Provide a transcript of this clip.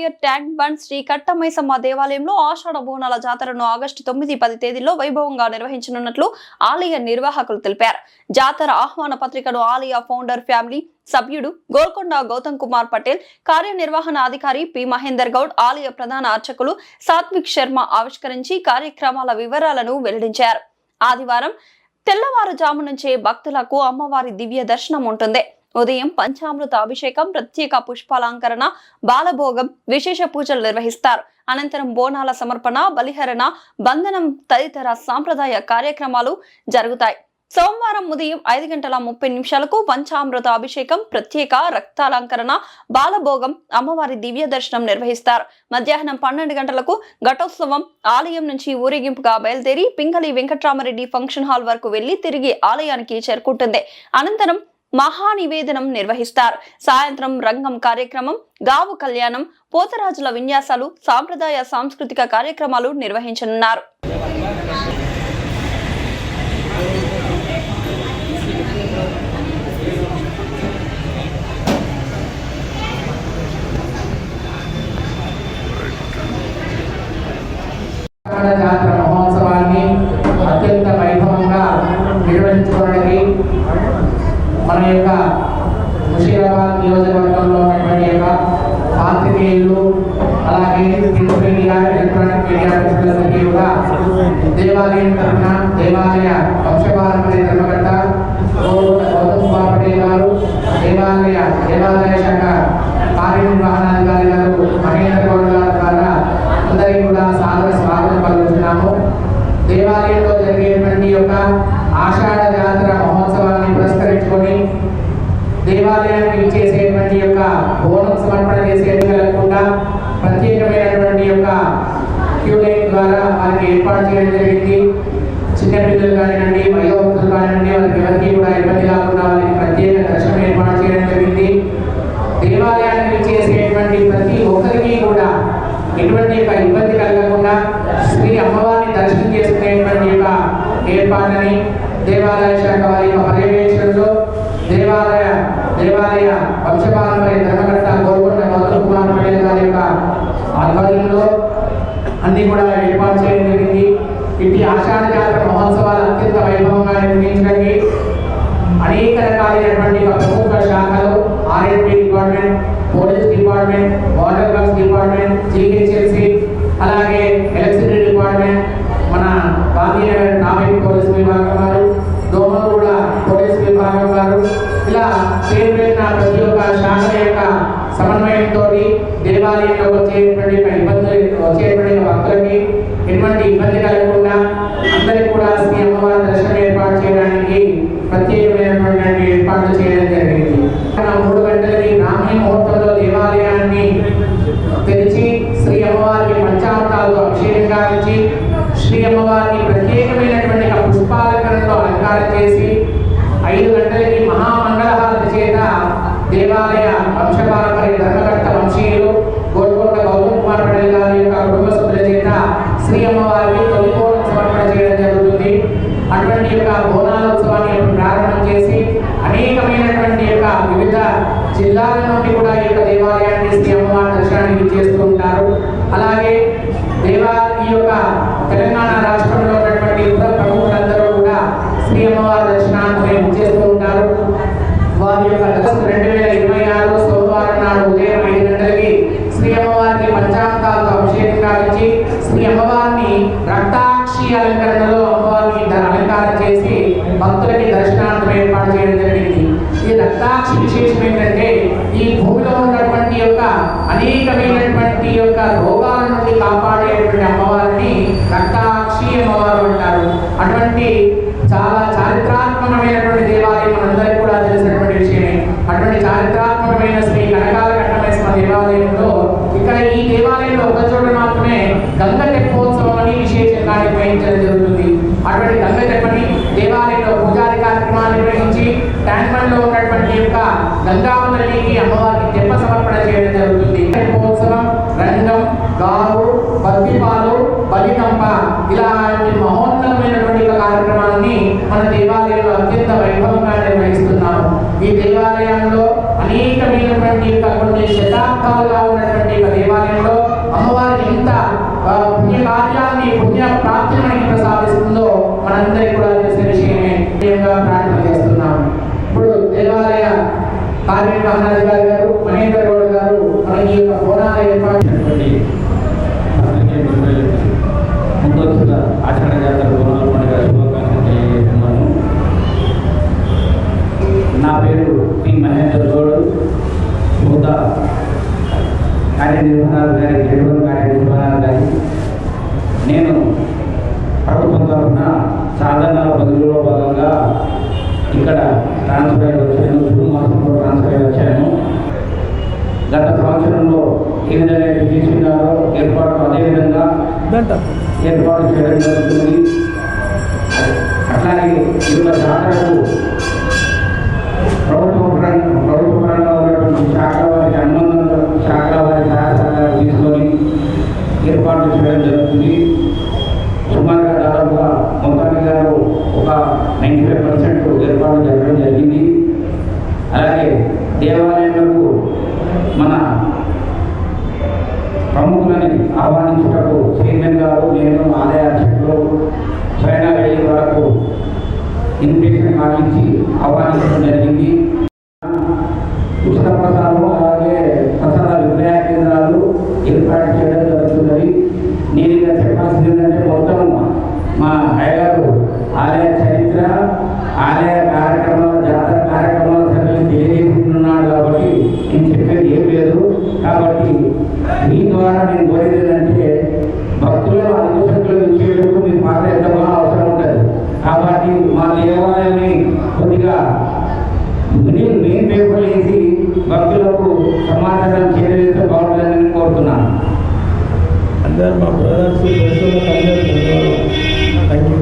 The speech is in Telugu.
గ్రావియర్ ట్యాంక్ బండ్ శ్రీ కట్టమైసమ్మ దేవాలయంలో ఆషాఢ బోనాల జాతరను ఆగస్టు 9, 10 తేదీల్లో వైభవంగా నిర్వహించనున్నట్లు ఆలయ నిర్వాహకులు తెలిపారు. జాతర ఆహ్వాన పత్రికను ఆలయ ఫౌండర్ ఫ్యామిలీ సభ్యుడు గోల్కొండ గౌతమ్ కుమార్ పటేల్, కార్యనిర్వహణ అధికారి పి మహేందర్ గౌడ్, ఆలయ ప్రధాన అర్చకులు సాత్విక్ శర్మ ఆవిష్కరించి కార్యక్రమాల వివరాలను వెల్లడించారు. ఆదివారం తెల్లవారుజాము నుంచే భక్తులకు అమ్మవారి దివ్య దర్శనం ఉంటుంది. ఉదయం పంచామృత అభిషేకం, ప్రత్యేక పుష్పాలంకరణ, బాలభోగం, విశేష పూజలు నిర్వహిస్తారు. అనంతరం బోనాల సమర్పణ, బలిహరణ, బంధనం తదితర సాంప్రదాయ కార్యక్రమాలు జరుగుతాయి. సోమవారం ఉదయం 5:30 పంచామృత అభిషేకం, ప్రత్యేక రక్తాలంకరణ, బాలభోగం, అమ్మవారి దివ్య దర్శనం నిర్వహిస్తారు. మధ్యాహ్నం 12 గంటలకు ఘటోత్సవం ఆలయం నుంచి ఊరేగింపుగా బయలుదేరి పింగళి వెంకట్రామరెడ్డి ఫంక్షన్ హాల్ వరకు వెళ్లి తిరిగి ఆలయానికి చేరుకుంటుంది. అనంతరం మహానివేదనం నిర్వహిస్తారు. సాయంత్రం రంగం కార్యక్రమం, గావు కళ్యాణం, పోతరాజుల విన్యాసాలు, సాంప్రదాయ సాంస్కృతిక కార్యక్రమాలు నిర్వహించనున్నారు. జాతర మహోత్సవాన్ని అత్యంత వైభవంగా నిర్వహించుకోవడానికి మన యొక్క ముషీరాబాద్ నియోజకవర్గంలో ఉన్నటువంటి యొక్క పాత్రికేయులు, అలాగే ఎలక్ట్రానిక్ మీడియా ప్రజలందరికీ కూడా దేవాలయం తరఫున దేవాలయ వంశపారంపర్య ధర్మకర్త గౌతమ్ కుమార్ పటేల్ గారు, దేవాలయ శాఖ కార్యనిర్వహణాధికారి గారు మహేందర్ గౌడ్ గారి ద్వారా అందరికీ కూడా సాదర స్వాగతం పలుకుతున్నాము. దేవాలయంలో జరిగేటువంటి యొక్క ఆషాఢ జాతర మహోత్సవాన్ని పురస్కరించుకొని దేవాలయానికి ఇచ్చేసేటువంటి యొక్క బోనం సమర్పణ చేసేందుకు ప్రత్యేకమైనటువంటి యొక్క క్యూ లైన్ ద్వారా వారికి ఏర్పాటు చేయడం జరిగింది. చిన్నపిల్లలు కానివ్వండి, వయోవృద్ధులు కానివ్వండి, వారికి ఎవరికి కూడా ఇబ్బంది కాకుండా వారికి ప్రత్యేక దర్శనం ఏర్పాటు చేయడం జరిగింది. దేవాలయానికి ఇచ్చేసేటువంటి ప్రతి ఒక్కరికి కూడా ఎటువంటి యొక్క ఇబ్బంది కలగకుండా శ్రీ అమ్మవారిని దర్శనం చేసుకునేటువంటి యొక్క ఏర్పాటుని దేవాలయ శాఖ వారి యొక్క పర్యవేక్షణలో దేవాలయ వంశపారంపర్య ధర్మకర్త గోల్కొండ గౌతమ్ కుమార్ పటేల్ గారి యొక్క ఆధ్వర్యంలో అన్ని కూడా ఏర్పాటు చేయడం జరిగింది. ఇటు ఆషాఢ జాతర మహోత్సవాలు అత్యంత వైభవంగా నిర్వహించడానికి అనేక రకాలైనటువంటి ప్రముఖ శాఖలు, ఆర్ఎండ్బి department, police department, water works department, GHMC, అలాగే ఎలక్ట్రిసిటీ డిపార్ట్మెంట్, మన గాంధీనగర్ ట్రాఫిక్ పోలీస్ విభాగం వారు, దోమలగూడ పోలీస్ విభాగం వారు, ఇలా పేరు ప్రతి ఒక్క శాఖ యొక్క సమన్వయంతో దేవాలయంలో వచ్చేటువంటి భక్తులకి ఎటువంటి ఇబ్బంది కలగకుండా అందరికీ కూడా శ్రీ అమ్మవారి దర్శనం ఏర్పాటు చేయడానికి ప్రత్యేకమైనటువంటి ఏర్పాట్లు చేయడం జరిగింది. 3 గంటలకి బ్రాహ్మీ ముహూర్తంలో దేవాలయాన్ని తెరిచి శ్రీ అమ్మవారికి పంచామృతాలతో అభిషేకం గావించి శ్రీ అమ్మవారిని ప్రత్యేకమైనటువంటి పుష్పాలంకరణతో అలంకారం చేసి 5 గంటలకి మహామంగళహారతి చేత దేవాలయ వంశపారంపర్య ధర్మకర్త వంశీయులు గోల్కొండ గౌతమ్ కుమార్ పటేల్ గారి యొక్క కుటుంబ సభ్యుల చేత శ్రీ అమ్మవారికి తొలి బోనం సమర్పణ చేయడం జరుగుతుంది. అటువంటి యొక్క బోనాల ఉత్సవాన్ని ప్రారంభం చేసి అనేకమైనటువంటి యొక్క వివిధ జిల్లాల నుండి కూడా ఈ యొక్క దేవాలయాన్ని శ్రీ అమ్మవారి దర్శనానికి చేస్తూ ఉంటారు. అలాగే ఈ యొక్క తెలంగాణ రాష్ట్రంలో ఉన్నటువంటి ప్రముఖులందరూ కూడా శ్రీ అమ్మవారి దర్శనాన్ని చేస్తూ ఉంటారు. వారి యొక్క 2026 సోమవారం నాడు ఉదయం 5 గంటలకి శ్రీ అమ్మవారికి పంచామృతాలతో అభిషేకం గావించి శ్రీ అమ్మవారిని రక్తాక్షి అలంకరణలో అమ్మవారిని అలంకారం చేసి భక్తులకి దర్శనార్థం ఏర్పాటు చేయడం జరిగింది. ఈ రక్తాక్షి విశేషం ఏంటంటే ఈ భూమిలో ఉన్నటువంటి యొక్క అనేకమైనటువంటి యొక్క రోగాల నుండి కాపాడేటువంటి అమ్మవారిని రక్తాక్షి అమ్మవారు అంటారు. అటువంటి చాలా చారిత్రాత్మకమైనటువంటి దేవాలయం మనందరికీ కూడా తెలిసినటువంటి విషయమే. అటువంటి చారిత్రాత్మకమైన శ్రీ కనకాల కట్టమైసమ్మ దేవాలయంలో ఇక్కడ ఈ దేవాలయంలో ఒక చోట మాత్రమే గంగ తెప్పోత్సవం అని విశేషంగా నిర్వహించడం జరుగుతుంది. అటువంటి గంగ తెప్పని దేవాలయంలో పూజారి కార్యక్రమాలు నిర్వహించి ట్యాంక్ బండ్ లో ఉన్నటువంటి యొక్క గంగావతల్లికి అమ్మవారికి తెప్ప సమర్పణ చేయడం జరుగుతుంది. తెప్పోత్సవం, రంగం, గావు, బద్దిపాలు, బలికంప ఇలాంటి మహోన్నతమైనటువంటి కార్యక్రమాన్ని మన దేవాలయంలో అత్యంత వైభవంగా నిర్వహిస్తున్నాము. ఈ దేవాలయంలో అనేకమైనటువంటి కొన్ని శతాబ్దాలుగా ఉన్నటువంటి దేవాలయం దేవాలయ కార్యనిర్వహణాధికారి గారు మహేందర్ గౌడ్ గారు మనకి ఈ యొక్క బోనాల ఏర్పాటు ముందస్తుగా ఆషాఢ జాతర బోనాల పండుగ శుభాకాంక్షలు తెలియజేస్తున్నాను. నా పేరు పి మహేందర్ గౌడ్, మూత కార్యనిర్వహణాధికారి, జడ్వల్ కార్యనిర్వహణాధికారి. నేను ప్రభుత్వం తరఫున సాధారణ బదిలీలో భాగంగా ఇక్కడ ట్రాన్స్ఫర్ అయ్యి వచ్చాను. జూన్ మాసంలో ట్రాన్స్ఫర్ అయ్యి వచ్చాను. గత సంవత్సరంలో ఏ విధంగా చేసినారో ఏర్పాటు అదేవిధంగా ఏర్పాటు చేయడం జరుగుతుంది. అట్లాగే ఇవాళ జాతరకు ప్రభుత్వ పరంగా ఉన్నటువంటి శాఖల వారికి అనుబంధంగా శాఖల వారి సహాయ సహకారాలు తీసుకొని ఏర్పాటు చేయడం జరుగుతుంది. సుమారుగా దాదాపుగా మొత్తానికి గారు ఒక 95% ఏర్పాటు జరగడం జరిగింది. అలాగే దేవాలయాలకు మన ప్రముఖులని ఆహ్వానించుటకు చైర్మన్ గారు, నేను ఆలయ అధ్యక్షులు స్వయంగా వెళ్ళి వరకు ఇన్విటేషన్ కార్డు ఇచ్చి ఆహ్వానించడం జరిగింది. ఉచిత ప్రసాదం అలాగే ప్రసాద విక్రయ కేంద్రాలు ఏర్పాటు చేయడం జరుగుతున్నది. నేను ఇంకా చెప్పాల్సింది ఏంటంటే మొత్తం మా అయ్యగారు ఆలయ చరిత్ర, ఆలయ కార్యక్రమాల, జాతర కార్యక్రమాల సభ్యులు తెలియజేస్తున్నాడు కాబట్టి నేను చెప్పేది ఏం లేదు. కాబట్టి మీ ద్వారా నేను కోరేది ఏంటంటే భక్తులను అనుసంఖ్యలు ఇచ్చేందుకు మీ పాత్ర ఎంతగానో అవసరం ఉంటుంది. కాబట్టి మా దేవాలయాన్ని కొద్దిగా మెయిన్ పేపర్లు వేసి భక్తులకు సమాచారం చేరవేస్తే బాగుంటుందని కోరుతున్నాను. అందరూ మా బ్రదర్స్ థ్యాంక్ యూ.